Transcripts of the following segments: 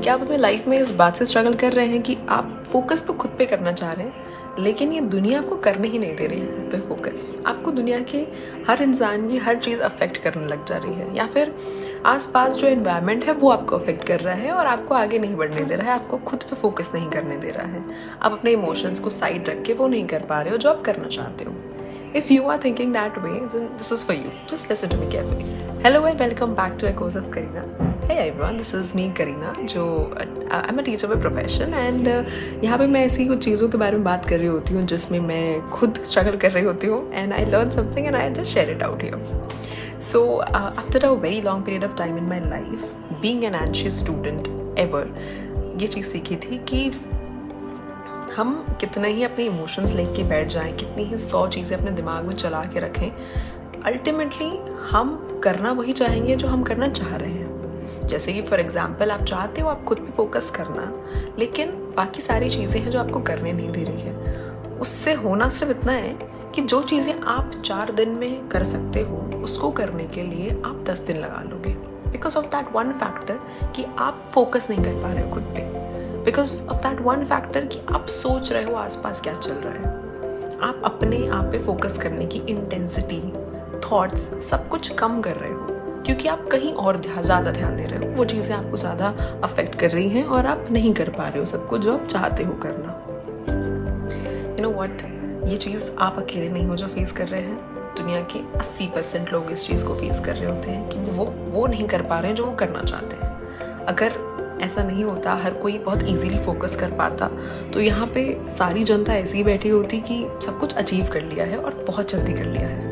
क्या आप अपने लाइफ में इस बात से स्ट्रगल कर रहे हैं कि आप फोकस तो खुद पे करना चाह रहे हैं, लेकिन ये दुनिया आपको करने ही नहीं दे रही है खुद पे फोकस? आपको दुनिया के हर इंसान की हर चीज़ अफेक्ट करने लग जा रही है, या फिर आसपास जो एनवायरनमेंट है वो आपको अफेक्ट कर रहा है और आपको आगे नहीं बढ़ने दे रहा है, आपको खुद पे फोकस नहीं करने दे रहा है। आप अपने इमोशंस को साइड रख के वो नहीं कर पा रहे हो जो आप करना चाहते हो। If you are thinking that way, then this is for you. Just listen to me carefully. Hello and welcome back to Echoes of Karina. Hey everyone, this is me Karina, जो I'm a teacher by profession and यहाँ पे मैं ऐसी कुछ चीज़ों के बारे में बात कर रही होती हूँ जिसमें मैं खुद स्ट्रगल कर रही होती हूँ and I learn something and I just share it out here. So after a very long period of time in my life, being an anxious student ever, ये चीज़ सीखी थी कि हम कितने ही अपने इमोशंस लेके बैठ जाएं, कितनी ही 100 चीज़ें अपने दिमाग में चला के रखें, अल्टीमेटली हम करना वही चाहेंगे जो हम करना चाह रहे हैं। जैसे कि फॉर एग्जांपल आप चाहते हो आप खुद पे फोकस करना, लेकिन बाकी सारी चीज़ें हैं जो आपको करने नहीं दे रही है। उससे होना सिर्फ इतना है कि जो चीज़ें आप 4 दिन में कर सकते हो उसको करने के लिए आप 10 दिन लगा लोगे, because of that one factor कि आप फोकस नहीं कर पा रहे हो खुद पे, because of that one factor कि आप सोच रहे हो आसपास क्या चल रहा है। आप अपने आप पे फोकस करने की इंटेंसिटी, थॉट्स सब कुछ कम कर रहे हो क्योंकि आप कहीं और ज़्यादा ध्यान दे रहे हो। वो चीज़ें आपको ज़्यादा अफेक्ट कर रही हैं और आप नहीं कर पा रहे हो सब कुछ जो आप चाहते हो करना। यू नो व्हाट, ये चीज़ आप अकेले नहीं हो जो फेस कर रहे हैं। दुनिया के 80% लोग इस चीज़ को फेस कर रहे होते हैं कि वो नहीं कर पा रहे हैं जो वो करना चाहते हैं। अगर ऐसा नहीं होता, हर कोई बहुत इजीली फोकस कर पाता, तो यहाँ पे सारी जनता ऐसी ही बैठी होती कि सब कुछ अचीव कर लिया है और बहुत जल्दी कर लिया है।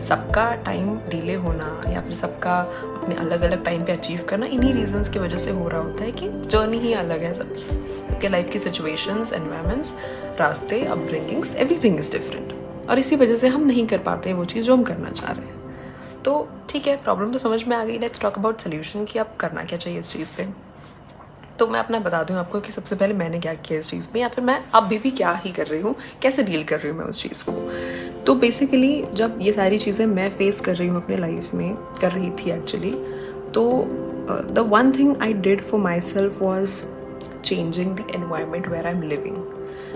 सबका टाइम डिले होना या फिर सबका अपने अलग अलग टाइम पे अचीव करना इन्हीं रीजंस की वजह से हो रहा होता है कि जर्नी ही अलग है सबकी लाइफ की सिचुएशंस, एनवायरमेंट्स, रास्ते, अपब्रिंगिंग्स, एवरीथिंग इज़ डिफरेंट, और इसी वजह से हम नहीं कर पाते वो चीज़ जो हम करना चाह रहे हैं। तो ठीक है, प्रॉब्लम तो समझ में आ गई। लेट्स टॉक अबाउट सोल्यूशन कि आप करना क्या चाहिए इस चीज़ पे। तो मैं अपना बता दूं आपको कि सबसे पहले मैंने क्या किया इस चीज़ में, या फिर मैं अभी भी क्या ही कर रही हूँ, कैसे डील कर रही हूँ मैं उस चीज़ को। तो बेसिकली जब ये सारी चीज़ें मैं फेस कर रही हूँ अपने लाइफ में, कर रही थी एक्चुअली, तो the one thing I did for myself was changing the environment where I am living,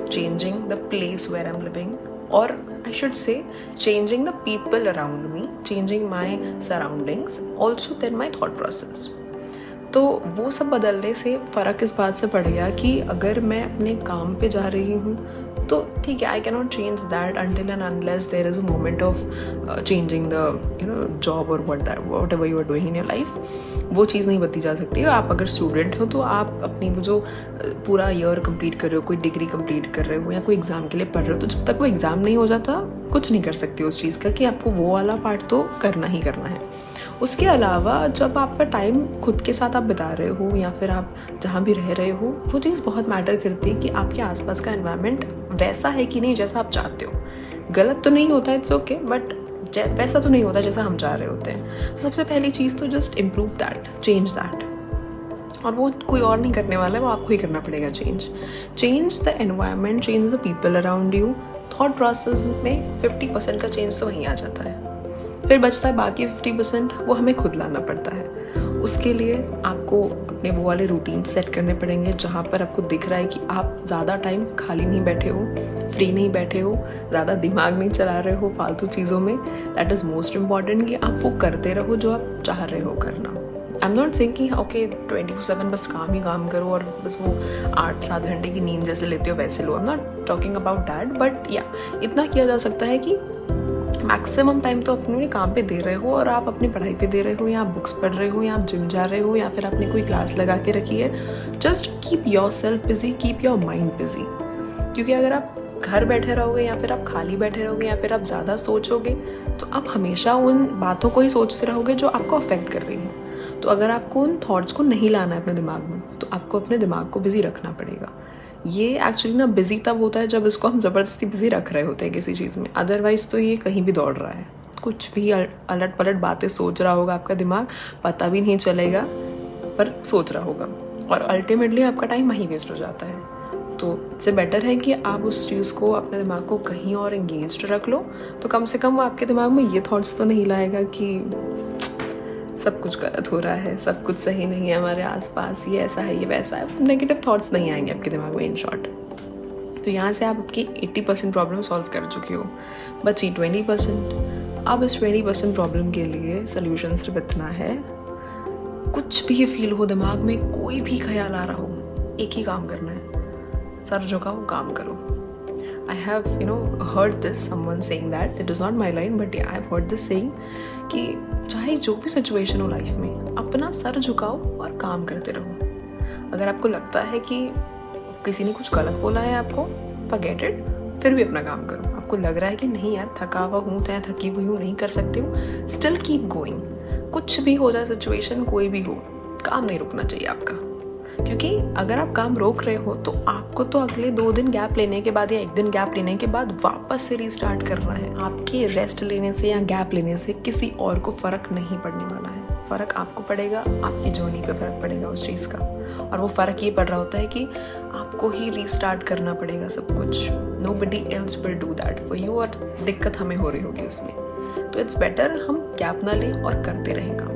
changing the place where I am living, or I should say changing the people around me, changing my surroundings, also then my thought process. तो वो सब बदलने से फ़र्क इस बात से पड़ गया कि अगर मैं अपने काम पे जा रही हूँ तो ठीक है, I can not change that until and unless there is a moment of changing the job or whatever you are doing in your life. वो चीज़ नहीं बदली जा सकती है। आप अगर स्टूडेंट हो तो आप अपनी वो जो पूरा ईयर कंप्लीट कर रहे हो, कोई डिग्री कंप्लीट कर रहे हो या कोई एग्ज़ाम के लिए पढ़ रहे हो, तो जब तक वो एग्ज़ाम नहीं हो जाता कुछ नहीं कर सकते उस चीज़ का, कि आपको वो वाला पार्ट तो करना ही करना है। उसके अलावा जब आपका टाइम खुद के साथ आप बिता रहे हो या फिर आप जहाँ भी रह रहे हो, वो चीज़ बहुत मैटर करती है कि आपके आसपास का एनवायरनमेंट वैसा है कि नहीं जैसा आप चाहते हो। गलत तो नहीं होता, इट्स ओके, बट वैसा तो नहीं होता जैसा हम चाह रहे होते हैं। तो सबसे पहली चीज़ तो just improve that, change that, और वो कोई और नहीं करने वाला है, वो आपको ही करना पड़ेगा। Change the environment, change the people around you. Thought process में 50% का चेंज तो वहीं आ जाता है, फिर बचता है बाकी 50%, वो हमें खुद लाना पड़ता है। उसके लिए आपको अपने वो वाले रूटीन सेट करने पड़ेंगे जहाँ पर आपको दिख रहा है कि आप ज़्यादा टाइम खाली नहीं बैठे हो, फ्री नहीं बैठे हो, ज़्यादा दिमाग नहीं चला रहे हो फालतू चीज़ों में। दैट इज़ मोस्ट इम्पॉर्टेंट कि आप वो करते रहो जो आप चाह रहे हो करना। आई एम नॉट सेइंग कि ओके 24/7 बस काम ही काम करो और बस वो 8-7 घंटे की नींद जैसे लेते हो वैसे लो। I am not talking about that, but या इतना किया जा सकता है कि मैक्सिमम टाइम तो अपने काम पे दे रहे हो, और आप अपनी पढ़ाई पे दे रहे हो, या आप बुक्स पढ़ रहे हो, या आप जिम जा रहे हो, या फिर आपने कोई क्लास लगा के रखी है। Just keep your self busy, keep your mind busy. क्योंकि अगर आप घर बैठे रहोगे या फिर आप खाली बैठे रहोगे या फिर आप ज़्यादा सोचोगे तो आप हमेशा उन बातों को ही सोचते रहोगे जो आपको अफेक्ट कर रही हैं। तो अगर आपको उन थॉट्स को नहीं लाना है अपने दिमाग में, तो आपको अपने दिमाग को बिजी रखना पड़ेगा। ये एक्चुअली ना बिजी तब होता है जब इसको हम ज़बरदस्ती बिजी रख रहे होते हैं किसी चीज़ में, अदरवाइज़ तो ये कहीं भी दौड़ रहा है, कुछ भी अलट पलट बातें सोच रहा होगा आपका दिमाग, पता भी नहीं चलेगा पर सोच रहा होगा, और अल्टीमेटली आपका टाइम वहीं वेस्ट हो जाता है। तो इससे बेटर है कि आप उस चीज़ को, अपने दिमाग को कहीं और एंगेज्ड रख लो, तो कम से कम वो आपके दिमाग में ये थॉट्स तो नहीं लाएगा कि सब कुछ गलत हो रहा है, सब कुछ सही नहीं है हमारे आसपास, ये ऐसा है, ये वैसा है, नेगेटिव थॉट्स नहीं आएंगे आपके दिमाग में इन शॉर्ट। तो यहाँ से आप आपकी 80% प्रॉब्लम सॉल्व कर चुके हो, बची 20%। अब इस 20% प्रॉब्लम के लिए सोल्यूशन सिर्फ इतना है, कुछ भी फील हो दिमाग में, कोई भी ख्याल आ रहा हो, एक ही काम करना है, सर झुकाओ, काम करो। I have heard this, someone saying that, it is not my line but yeah, I have heard this saying कि चाहे जो भी सिचुएशन हो लाइफ में, अपना सर झुकाओ और काम करते रहो। अगर आपको लगता है कि किसी ने कुछ गलत बोला है आपको, forget it, फिर भी अपना काम करो। आपको लग रहा है कि नहीं यार थका हुआ हूँ, तो थकी हुई हूँ, नहीं कर सकती हूँ, स्टिल कीप गोइंग। कुछ भी हो जाए सिचुएशन, कोई भी हो, काम नहीं रुकना चाहिए आपका। क्योंकि अगर आप काम रोक रहे हो तो आपको तो अगले 2 दिन गैप लेने के बाद या 1 दिन गैप लेने के बाद वापस से रीस्टार्ट करना है। आपके रेस्ट लेने से या गैप लेने से किसी और को फ़र्क नहीं पड़ने वाला है। फ़र्क आपको पड़ेगा, आपकी जर्नी पे फ़र्क पड़ेगा उस चीज़ का। और वो फ़र्क ये पड़ रहा होता है कि आपको ही रीस्टार्ट करना पड़ेगा सब कुछ। Nobody else will do that for you, और दिक्कत हमें हो रही होगी उसमें। तो इट्स बेटर हम गैप ना लें और करते रहें काम।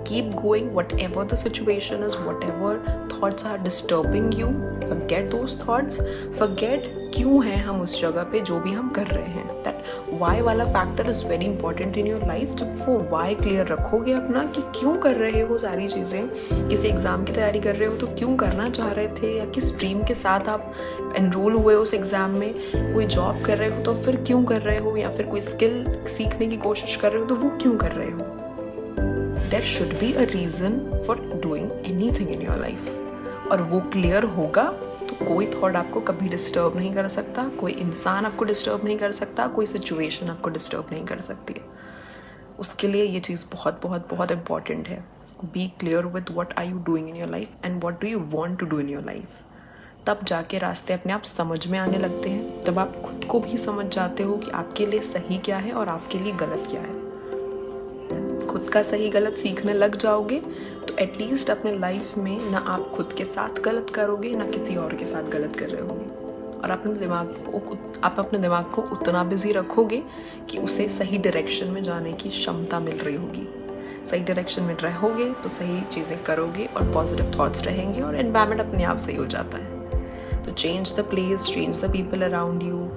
Keep going, whatever the situation is, whatever thoughts are disturbing you, forget those thoughts, forget क्यों हैं हम उस जगह पे जो भी हम कर रहे हैं। That why वाला factor is very important in your life। जब वो why clear रखोगे अपना कि क्यों कर रहे हो सारी चीज़ें, किसी एग्ज़ाम की तैयारी कर रहे हो तो क्यों करना चाह रहे थे, या किस ड्रीम के साथ आप एनरोल हुए उस एग्ज़ाम में, कोई जॉब कर रहे हो तो फिर क्यों कर रहे हो, या फिर कोई स्किल सीखने की कोशिश कर रहे हो तो वो क्यों कर रहे हो। There should be a reason for doing anything in your life। और वो क्लियर होगा तो कोई थॉट आपको कभी डिस्टर्ब नहीं कर सकता, कोई इंसान आपको डिस्टर्ब नहीं कर सकता, कोई सिचुएशन आपको डिस्टर्ब नहीं कर सकती है। उसके लिए ये चीज़ बहुत बहुत बहुत इम्पॉर्टेंट है। Be clear with what are you doing in your life and what do you want to do in your life. तब जाके रास्ते अपने आप समझ में आने लगते हैं। तब आप खुद को भी समझ जाते हो कि आपके लिए सही क्या है और आपके लिए गलत क्या है। खुद का सही गलत सीखने लग जाओगे तो एटलीस्ट अपने लाइफ में ना आप खुद के साथ गलत करोगे, ना किसी और के साथ गलत कर रहे होगे। और आप अपने दिमाग को उतना बिजी रखोगे कि उसे सही डायरेक्शन में जाने की क्षमता मिल रही होगी। सही डायरेक्शन में रहोगे तो सही चीज़ें करोगे और पॉजिटिव थॉट्स रहेंगे और एनवायरनमेंट अपने आप सही हो जाता है। तो change the place, change the people around you,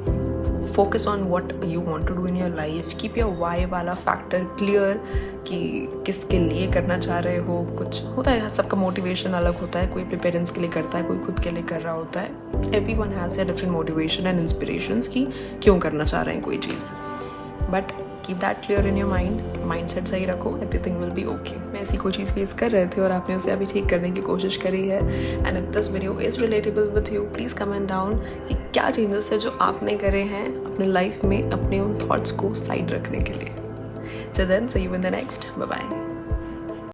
focus on what you want to do in your life, keep your why वाला फैक्टर क्लियर कि किसके लिए करना चाह रहे हो। कुछ होता है, सबका मोटिवेशन अलग होता है, कोई अपने पेरेंट्स के लिए करता है, कोई खुद के लिए कर रहा होता है। Everyone has a different motivation and inspirations कि क्यों करना चाह रहे हैं कोई चीज़। But keep that clear in your mind set सही रखो, एवरीथिंग विल बी ओके। मैं ऐसी कोई चीज़ फेस कर रहे थे और आपने उसे अभी ठीक करने की कोशिश करी है, and if this video is relatable with you, please comment down कि क्या चेंजेस है जो आपने करे हैं अपने लाइफ में अपने उन थॉट्स को साइड रखने के लिए। So then, see you in the next. Bye bye.